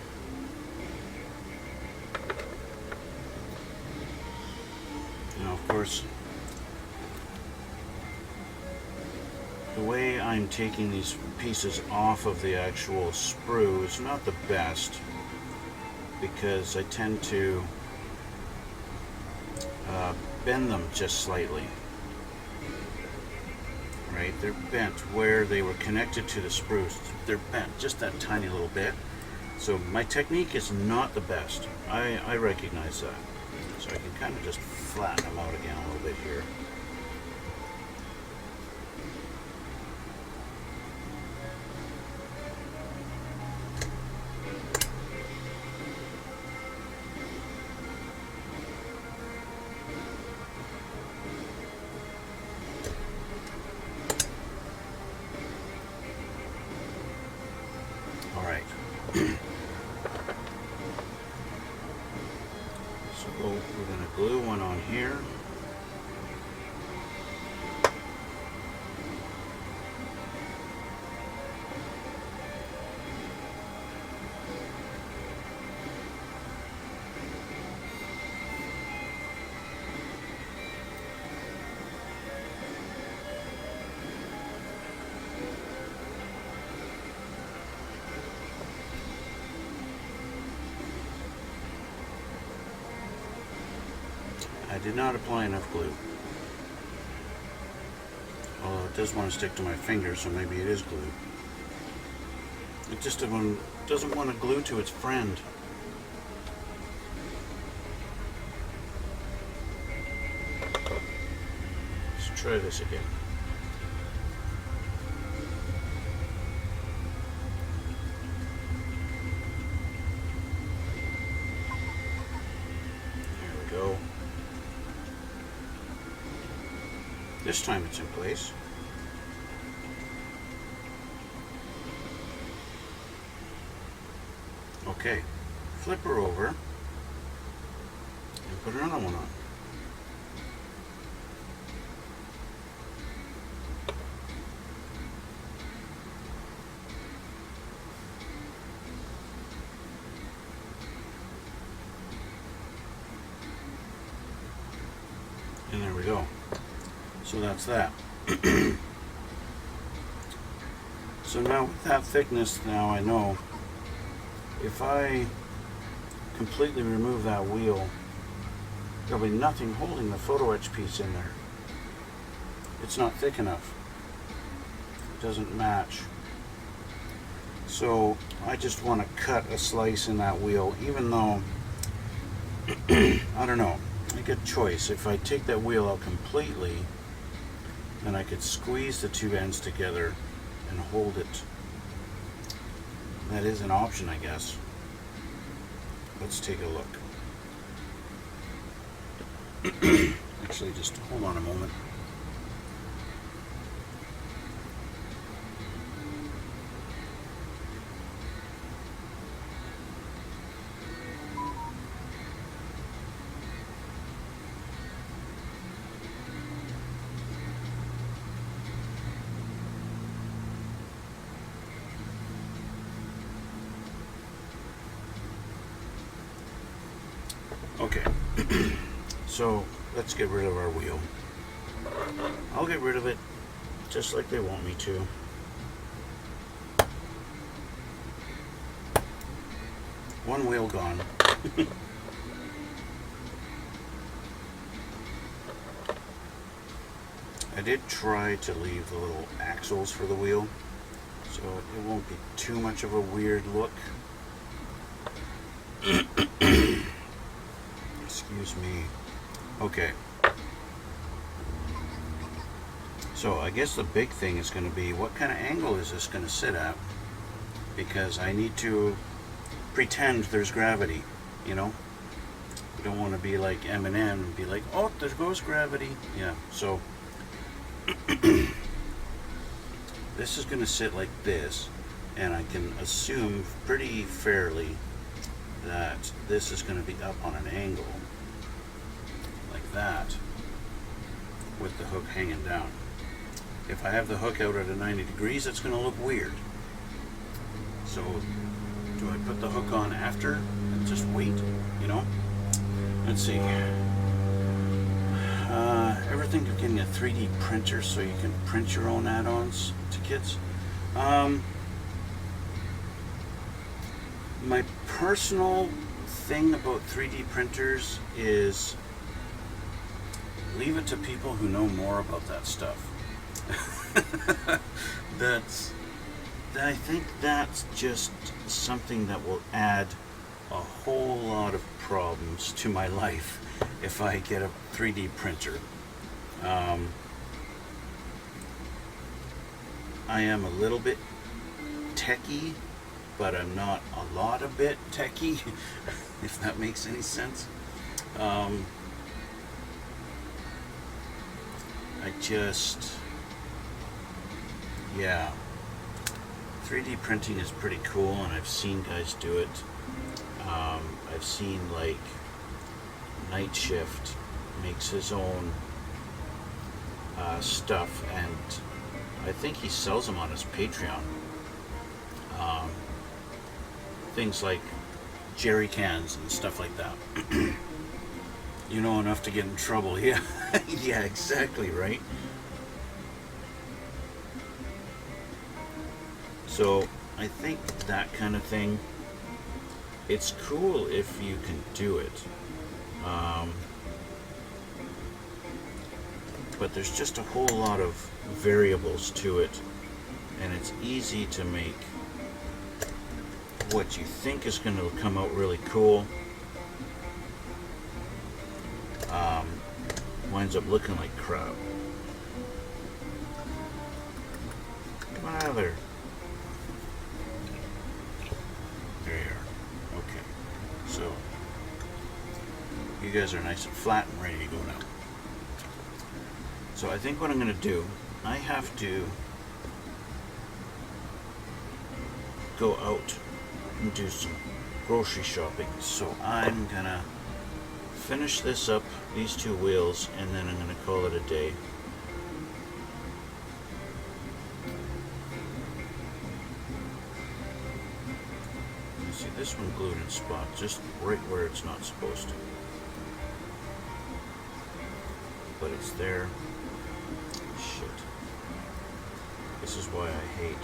Now, of course, the way I'm taking these pieces off of the actual sprue is not the best, because I tend to bend them just slightly. Right, they're bent where they were connected to the sprues. They're bent just that tiny little bit. So my technique is not the best. I recognize that. So I can kind of just flatten them out again a little bit here. So we're going to glue one on here. I did not apply enough glue. Although it does want to stick to my finger, so maybe it is glue. It just doesn't want to glue to its friend. Let's try this again. There we go. This time it's in place. Okay, flip her over and put another one on. And there we go. So that's that. So now with that thickness, now I know if I completely remove that wheel, there'll be nothing holding the photo etch piece in there. It's not thick enough. It doesn't match. So I just want to cut a slice in that wheel, even though I don't know, I get choice. If I take that wheel out completely, then I could squeeze the two ends together and hold it. That is an option, I guess. Let's take a look. Actually, just hold on a moment. Okay, so let's get rid of our wheel. I'll get rid of it just like they want me to. One wheel gone. I did try to leave the little axles for the wheel, so it won't be too much of a weird look. Excuse me. Okay. So I guess the big thing is going to be, what kind of angle is this going to sit at? Because I need to pretend there's gravity, you know? You don't want to be like Eminem and be like, oh, there goes gravity. Yeah, so this is going to sit like this, and I can assume pretty fairly that this is going to be up on an angle like that with the hook hanging down. if I have the hook out at a 90 degrees, it's going to look weird. So do I put the hook on after and just wait, you know? Let's see. Ever think of getting a 3D printer so you can print your own add-ons to kits? My personal thing about 3D printers is leave it to people who know more about that stuff. I think that's just something that will add a whole lot of problems to my life if I get a 3D printer. I am a little bit techie, but I'm not a lot of bit techie, if that makes any sense. Yeah, 3D printing is pretty cool, and I've seen guys do it. I've seen, like, Night Shift makes his own stuff, and I think he sells them on his Patreon. Things like jerry cans and stuff like that. You know enough to get in trouble. Yeah, yeah, exactly, right? So I think that kind of thing, it's cool if you can do it. But there's just a whole lot of variables to it, and it's easy to make what you think is going to come out really cool winds up looking like crap. Come on out of there. There you are. Okay. So you guys are nice and flat and ready to go now. So I think what I'm going to do, I have to go out and do some grocery shopping. So I'm going to finish this up, these two wheels, and then I'm going to call it a day. You see this one glued in spot, just right where it's not supposed to. But it's there. Shit. This is why I hate.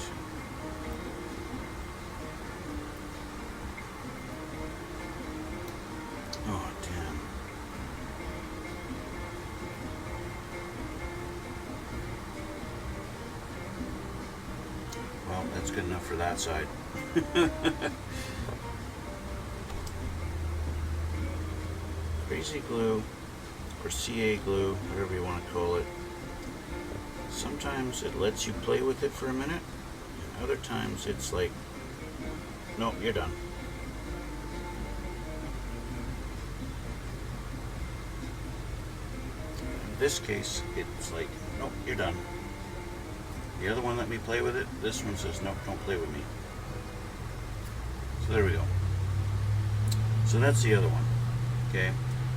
Oh, damn. Well, that's good enough for that side. Crazy glue, or CA glue, whatever you want to call it. Sometimes it lets you play with it for a minute, and other times it's like, nope, you're done. In this case, it's like, nope, you're done. The other one let me play with it. This one says, nope, don't play with me. So there we go. So that's the other one. Okay.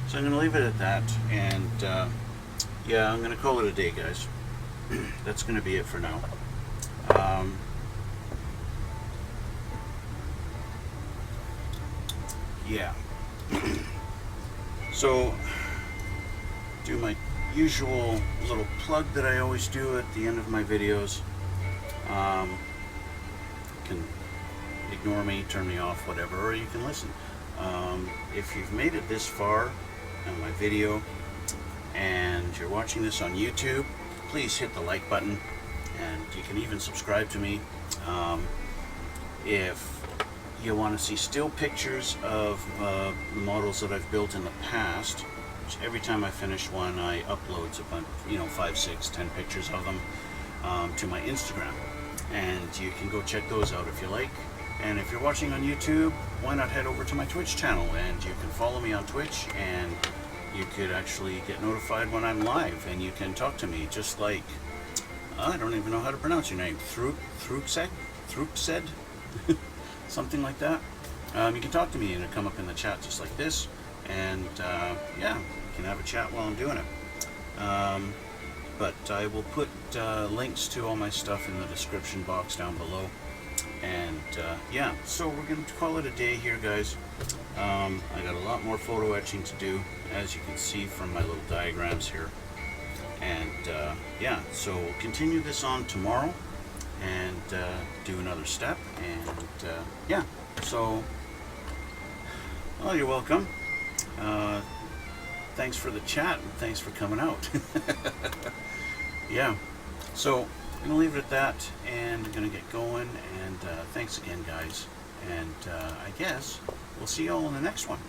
So I'm going to leave it at that, and yeah, I'm going to call it a day, guys. That's going to be it for now. Yeah. So, do my usual little plug that I always do at the end of my videos. You can ignore me, turn me off, whatever, or you can listen. If you've made it this far on my video and you're watching this on YouTube, please hit the like button, and you can even subscribe to me. If you want to see still pictures of models that I've built in the past, which every time I finish one I upload a bunch, 5, 6, 10 pictures of them to my Instagram, and you can go check those out if you like. And if you're watching on YouTube, why not head over to my Twitch channel, and you can follow me on Twitch, and you could actually get notified when I'm live, and you can talk to me, just like, I don't even know how to pronounce your name, Thrupsed, something like that. You can talk to me and it'll come up in the chat just like this, and yeah, you can have a chat while I'm doing it. But I will put links to all my stuff in the description box down below. And yeah, so we're going to call it a day here, guys. I got a lot more photo etching to do, as you can see from my little diagrams here. And yeah, so we'll continue this on tomorrow and do another step. And yeah, so, well, you're welcome. Thanks for the chat and thanks for coming out. Yeah, so I'm going to leave it at that and I'm going to get going. And thanks again, guys. And I guess we'll see you all in the next one.